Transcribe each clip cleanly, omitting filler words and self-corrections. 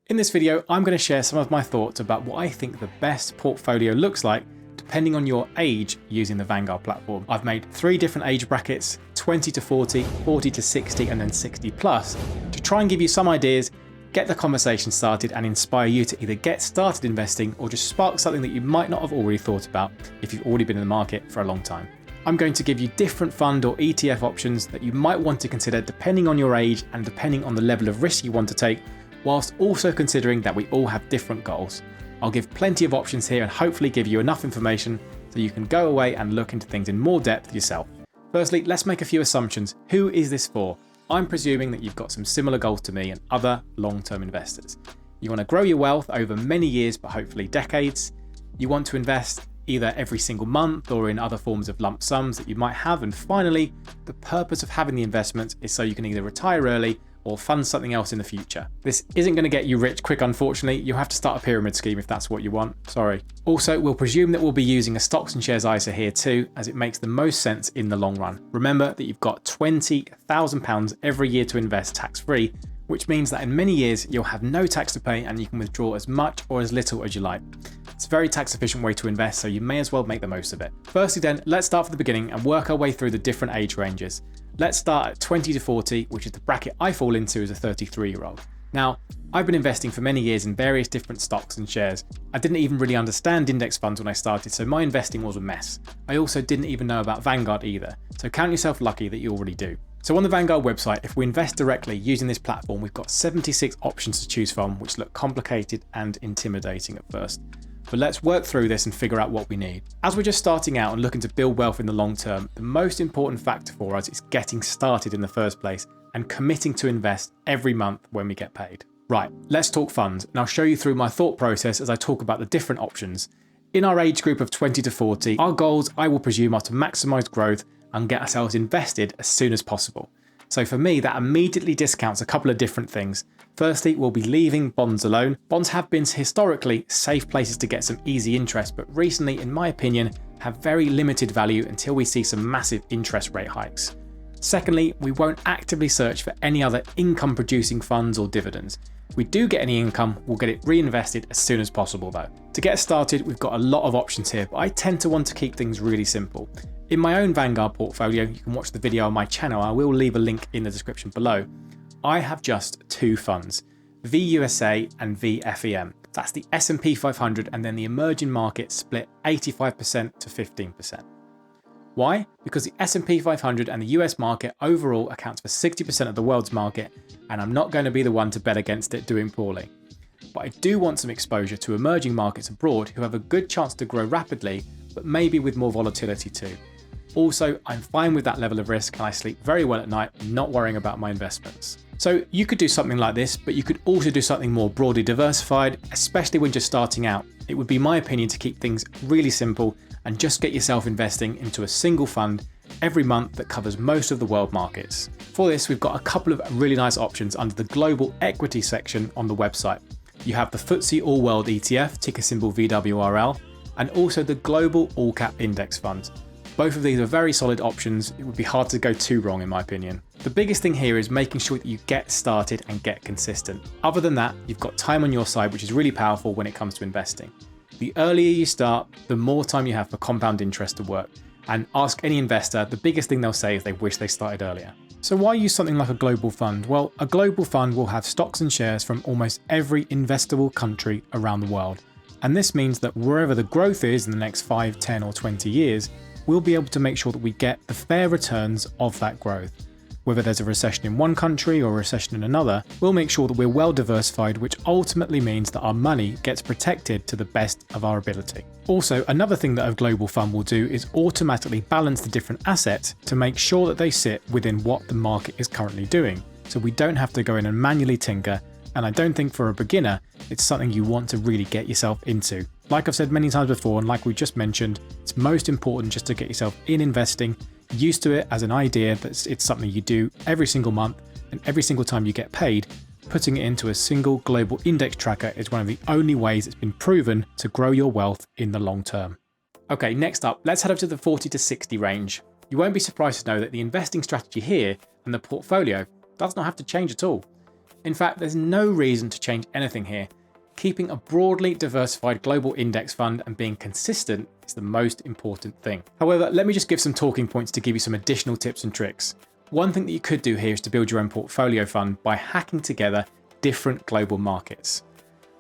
In this video, I'm going to share some of my thoughts about what I think the best portfolio looks like depending on your age using the Vanguard platform. I've made 3 different age brackets, 20 to 40, 40 to 60, and then 60 plus, to try and give you some ideas, get the conversation started, and inspire you to either get started investing or just spark something that you might not have already thought about if you've already been in the market for a long time. I'm going to give you different fund or ETF options that you might want to consider depending on your age and depending on the level of risk you want to take, whilst also considering that we all have different goals. I'll give plenty of options here and hopefully give you enough information so you can go away and look into things in more depth yourself. Firstly, let's make a few assumptions. Who is this for? I'm presuming that you've got some similar goals to me and other long-term investors. You want to grow your wealth over many years, but hopefully decades. You want to invest either every single month or in other forms of lump sums that you might have. And finally, the purpose of having the investment is so you can either retire early or fund something else in the future. This isn't going to get you rich quick, unfortunately. You'll have to start a pyramid scheme if that's what you want. Sorry. Also, we'll presume that we'll be using a stocks and shares ISA here too, as it makes the most sense in the long run. Remember that you've got £20,000 every year to invest tax-free, which means that in many years you'll have no tax to pay and you can withdraw as much or as little as you like. It's a very tax efficient way to invest, so you may as well make the most of it. Firstly then, let's start from the beginning and work our way through the different age ranges. Let's start at 20 to 40, which is the bracket I fall into as a 33-year-old. Now, I've been investing for many years in various different stocks and shares. I didn't even really understand index funds when I started, so my investing was a mess. I also didn't even know about Vanguard either, so count yourself lucky that you already do. So on the Vanguard website, if we invest directly using this platform, we've got 76 options to choose from, which look complicated and intimidating at first. But let's work through this and figure out what we need. As we're just starting out and looking to build wealth in the long term, the most important factor for us is getting started in the first place and committing to invest every month when we get paid. Right, let's talk funds, and I'll show you through my thought process as I talk about the different options. In our age group of 20 to 40, our goals, I will presume, are to maximize growth and get ourselves invested as soon as possible. So for me, that immediately discounts a couple of different things. Firstly, we'll be leaving bonds alone. Bonds have been historically safe places to get some easy interest, but recently, in my opinion, have very limited value until we see some massive interest rate hikes. Secondly, we won't actively search for any other income producing funds or dividends. If we do get any income, we'll get it reinvested as soon as possible though. To get started, we've got a lot of options here, but I tend to want to keep things really simple. In my own Vanguard portfolio, you can watch the video on my channel. I will leave a link in the description below. I have just 2 funds, VUSA and VFEM. That's the S&P 500 and then the emerging market split 85% to 15%. Why? Because the S&P 500 and the US market overall accounts for 60% of the world's market, and I'm not going to be the one to bet against it doing poorly. But I do want some exposure to emerging markets abroad who have a good chance to grow rapidly, but maybe with more volatility too. Also, I'm fine with that level of risk and I sleep very well at night, not worrying about my investments. So you could do something like this, but you could also do something more broadly diversified, especially when just starting out. It would be my opinion to keep things really simple and just get yourself investing into a single fund every month that covers most of the world markets. For this, we've got a couple of really nice options under the global equity section on the website. You have the FTSE All World ETF, ticker symbol VWRL, and also the Global All Cap Index Fund. Both of these are very solid options. It would be hard to go too wrong in my opinion. The biggest thing here is making sure that you get started and get consistent. Other than that, you've got time on your side, which is really powerful when it comes to investing. The earlier you start, the more time you have for compound interest to work. And ask any investor, the biggest thing they'll say is they wish they started earlier. So why use something like a global fund? Well, a global fund will have stocks and shares from almost every investable country around the world. And this means that wherever the growth is in the next 5, 10 or 20 years, we'll be able to make sure that we get the fair returns of that growth. Whether there's a recession in one country or a recession in another, we'll make sure that we're well diversified, which ultimately means that our money gets protected to the best of our ability. Also, another thing that a global fund will do is automatically balance the different assets to make sure that they sit within what the market is currently doing. So we don't have to go in and manually tinker, and I don't think for a beginner, it's something you want to really get yourself into. Like I've said many times before, and like we just mentioned, it's most important just to get yourself in investing, used to it as an idea that it's something you do every single month, and every single time you get paid, putting it into a single global index tracker is one of the only ways it's been proven to grow your wealth in the long term. Okay, next up, let's head up to the 40 to 60 range. You won't be surprised to know that the investing strategy here and the portfolio does not have to change at all. In fact, there's no reason to change anything here. Keeping a broadly diversified global index fund and being consistent is the most important thing. However, let me just give some talking points to give you some additional tips and tricks. One thing that you could do here is to build your own portfolio fund by hacking together different global markets.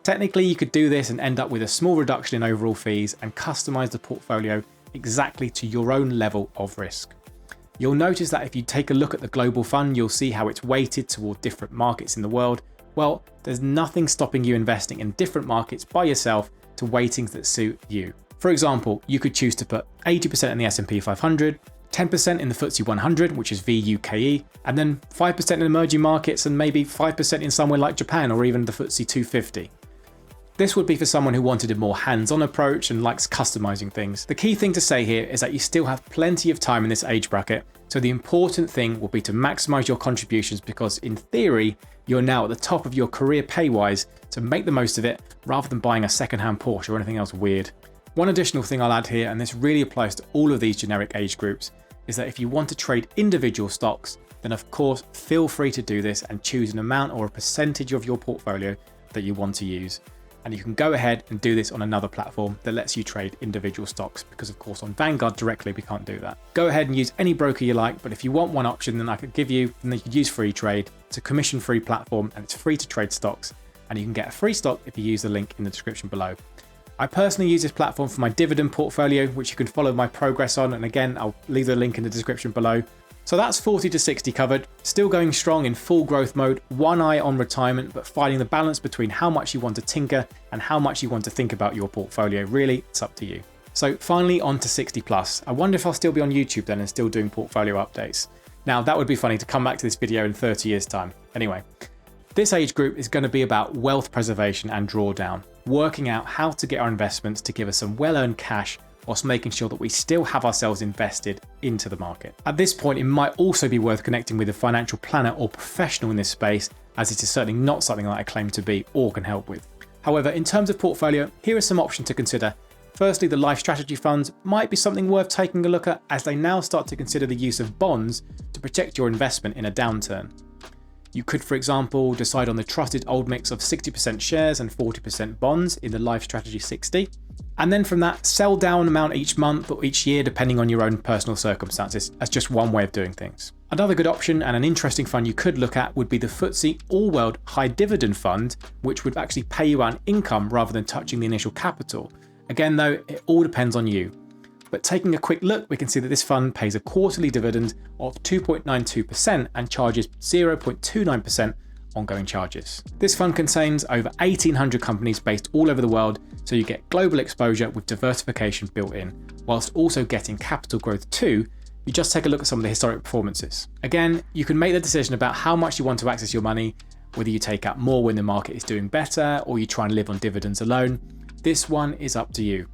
Technically, you could do this and end up with a small reduction in overall fees and customize the portfolio exactly to your own level of risk. You'll notice that if you take a look at the global fund, you'll see how it's weighted toward different markets in the world. Well, there's nothing stopping you investing in different markets by yourself to weightings that suit you. For example, you could choose to put 80% in the S&P 500, 10% in the FTSE 100, which is VUKE, and then 5% in emerging markets and maybe 5% in somewhere like Japan or even the FTSE 250. This would be for someone who wanted a more hands-on approach and likes customizing things. The key thing to say here is that you still have plenty of time in this age bracket, so the important thing will be to maximize your contributions because in theory, you're now at the top of your career pay-wise, so make the most of it rather than buying a second-hand Porsche or anything else weird. One additional thing I'll add here, and this really applies to all of these generic age groups, is that if you want to trade individual stocks, then of course feel free to do this and choose an amount or a percentage of your portfolio that you want to use. And you can go ahead and do this on another platform that lets you trade individual stocks because of course on Vanguard directly we can't do that. Go ahead and use any broker you like, but if you want one option then I could give you, then you could use Free Trade. It's a commission-free platform and it's free to trade stocks, and you can get a free stock if you use the link in the description below. I personally use this platform for my dividend portfolio, which you can follow my progress on, and again I'll leave the link in the description below. So that's 40 to 60 covered, still going strong in full growth mode, one eye on retirement, but finding the balance between how much you want to tinker and how much you want to think about your portfolio. Really, it's up to you. So finally on to 60 plus. I wonder if I'll still be on YouTube then and still doing portfolio updates. Now that would be funny to come back to this video in 30 years time. Anyway, this age group is going to be about wealth preservation and drawdown, working out how to get our investments to give us some well-earned cash whilst making sure that we still have ourselves invested into the market. At this point, it might also be worth connecting with a financial planner or professional in this space, as it is certainly not something that I claim to be or can help with. However, in terms of portfolio, here are some options to consider. Firstly, the life strategy funds might be something worth taking a look at as they now start to consider the use of bonds to protect your investment in a downturn. You could, for example, decide on the trusted old mix of 60% shares and 40% bonds in the Life Strategy 60. And then from that, sell down amount each month or each year, depending on your own personal circumstances. That's just one way of doing things. Another good option and an interesting fund you could look at would be the FTSE All World High Dividend Fund, which would actually pay you out an income rather than touching the initial capital. Again, though, it all depends on you. But taking a quick look, we can see that this fund pays a quarterly dividend of 2.92% and charges 0.29% ongoing charges. This fund contains over 1,800 companies based all over the world, so you get global exposure with diversification built in, whilst also getting capital growth too. You just take a look at some of the historic performances. Again, you can make the decision about how much you want to access your money, whether you take out more when the market is doing better or you try and live on dividends alone. This one is up to you.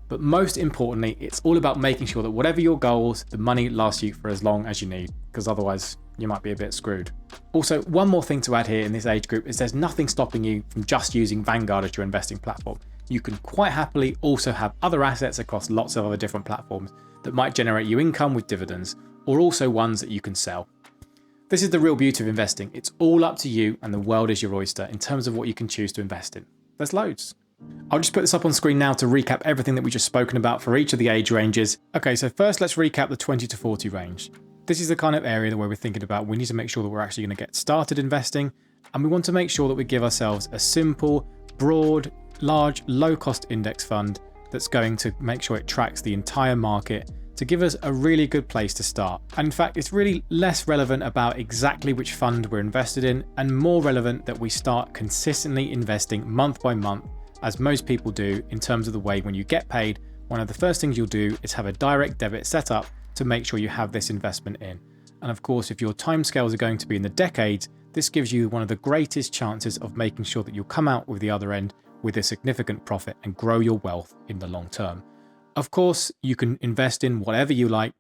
But most importantly, it's all about making sure that whatever your goals, the money lasts you for as long as you need, because otherwise you might be a bit screwed. Also, one more thing to add here in this age group is there's nothing stopping you from just using Vanguard as your investing platform. You can quite happily also have other assets across lots of other different platforms that might generate you income with dividends, or also ones that you can sell. This is the real beauty of investing. It's all up to you and the world is your oyster in terms of what you can choose to invest in. There's loads. I'll just put this up on screen now to recap everything that we've just spoken about for each of the age ranges. Okay, so first let's recap the 20 to 40 range. This is the kind of area where we're thinking about we need to make sure that we're actually going to get started investing, and we want to make sure that we give ourselves a simple, broad, large, low-cost index fund that's going to make sure it tracks the entire market to give us a really good place to start. And in fact, it's really less relevant about exactly which fund we're invested in and more relevant that we start consistently investing month by month, as most people do, in terms of the way when you get paid, one of the first things you'll do is have a direct debit set up to make sure you have this investment in. And of course, if your timescales are going to be in the decades, this gives you one of the greatest chances of making sure that you'll come out with the other end with a significant profit and grow your wealth in the long term. Of course, you can invest in whatever you like,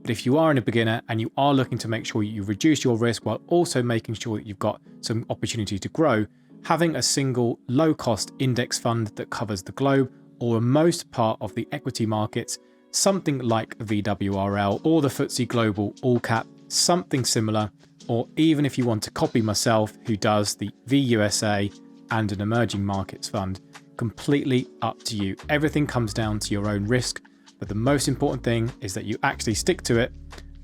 but if you are a beginner and you are looking to make sure you reduce your risk while also making sure that you've got some opportunity to grow, having a single low-cost index fund that covers the globe or most part of the equity markets, something like VWRL or the FTSE Global All Cap, something similar, or even if you want to copy myself, who does the VUSA and an emerging markets fund, completely up to you. Everything comes down to your own risk, but the most important thing is that you actually stick to it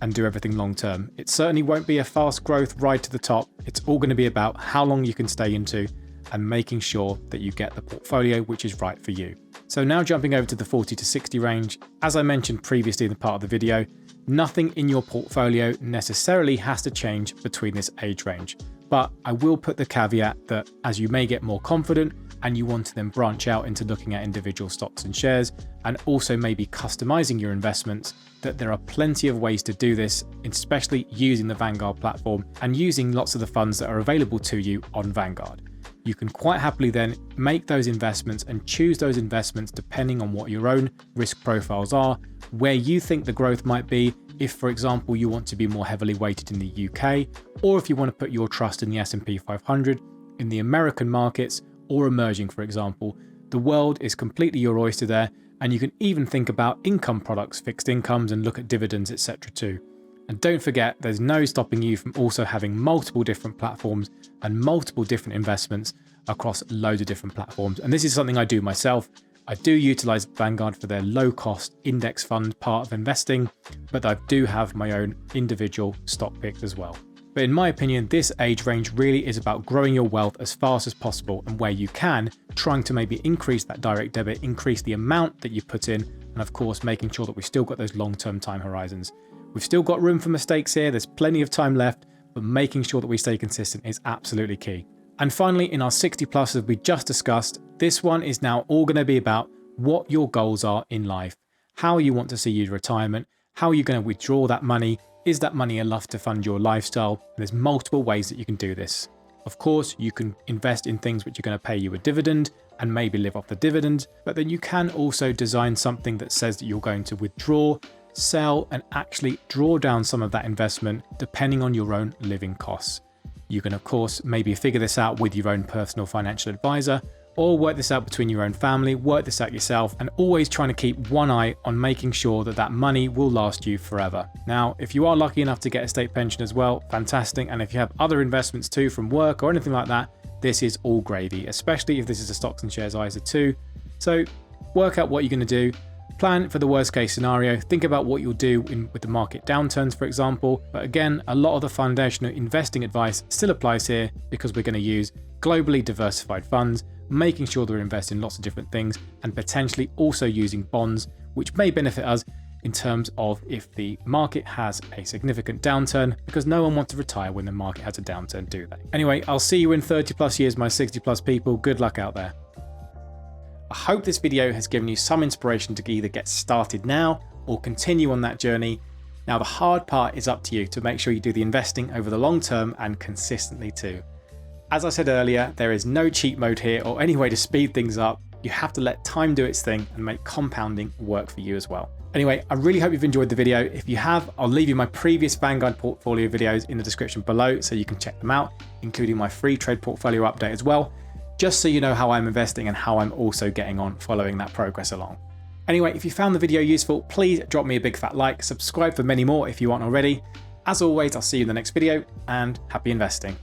and do everything long term. It certainly won't be a fast growth ride to the top. It's all going to be about how long you can stay into and making sure that you get the portfolio which is right for you. So now jumping over to the 40 to 60 range, as I mentioned previously in the part of the video, nothing in your portfolio necessarily has to change between this age range. But I will put the caveat that as you may get more confident and you want to then branch out into looking at individual stocks and shares, and also maybe customizing your investments, that there are plenty of ways to do this, especially using the Vanguard platform and using lots of the funds that are available to you on Vanguard. You can quite happily then make those investments and choose those investments depending on what your own risk profiles are, where you think the growth might be. If, for example, you want to be more heavily weighted in the UK, or if you want to put your trust in the S&P 500, in the American markets, or emerging, for example. The world is completely your oyster there, and you can even think about income products, fixed incomes, and look at dividends, etc. too. And don't forget, there's no stopping you from also having multiple different platforms and multiple different investments across loads of different platforms. And this is something I do myself. I do utilize Vanguard for their low cost index fund part of investing, but I do have my own individual stock picks as well. But in my opinion, this age range really is about growing your wealth as fast as possible, and where you can, trying to maybe increase that direct debit, increase the amount that you put in, and of course, making sure that we've still got those long-term time horizons. We've still got room for mistakes here. There's plenty of time left, but making sure that we stay consistent is absolutely key. And finally, in our 60 plus, as we just discussed, this one is now all going to be about what your goals are in life, how you want to see your retirement, how you're going to withdraw that money. Is that money enough to fund your lifestyle? And there's multiple ways that you can do this. Of course, you can invest in things which are going to pay you a dividend and maybe live off the dividend, but then you can also design something that says that you're going to withdraw, sell, and actually draw down some of that investment depending on your own living costs. You can, of course, maybe figure this out with your own personal financial advisor, or work this out between your own family, work this out yourself, and always trying to keep one eye on making sure that that money will last you forever. Now, if you are lucky enough to get a state pension as well, fantastic. And if you have other investments too from work or anything like that, this is all gravy, especially if this is a stocks and shares ISA too. So work out what you're going to do. Plan for the worst case scenario. Think about what you'll do with the market downturns, for example. But again, a lot of the foundational investing advice still applies here, because we're going to use globally diversified funds, making sure that we invest in lots of different things, and potentially also using bonds, which may benefit us in terms of if the market has a significant downturn, because no one wants to retire when the market has a downturn, do they? Anyway, I'll see you in 30 plus years, my 60 plus people. Good luck out there. I hope this video has given you some inspiration to either get started now or continue on that journey. Now, the hard part is up to you to make sure you do the investing over the long term and consistently too. As I said earlier, there is no cheat mode here or any way to speed things up. You have to let time do its thing and make compounding work for you as well. Anyway, I really hope you've enjoyed the video. If you have, I'll leave you my previous Vanguard portfolio videos in the description below so you can check them out, including my free trade portfolio update as well, just so you know how I'm investing and how I'm also getting on following that progress along. Anyway, if you found the video useful, please drop me a big fat like, subscribe for many more if you aren't already. As always, I'll see you in the next video, and happy investing.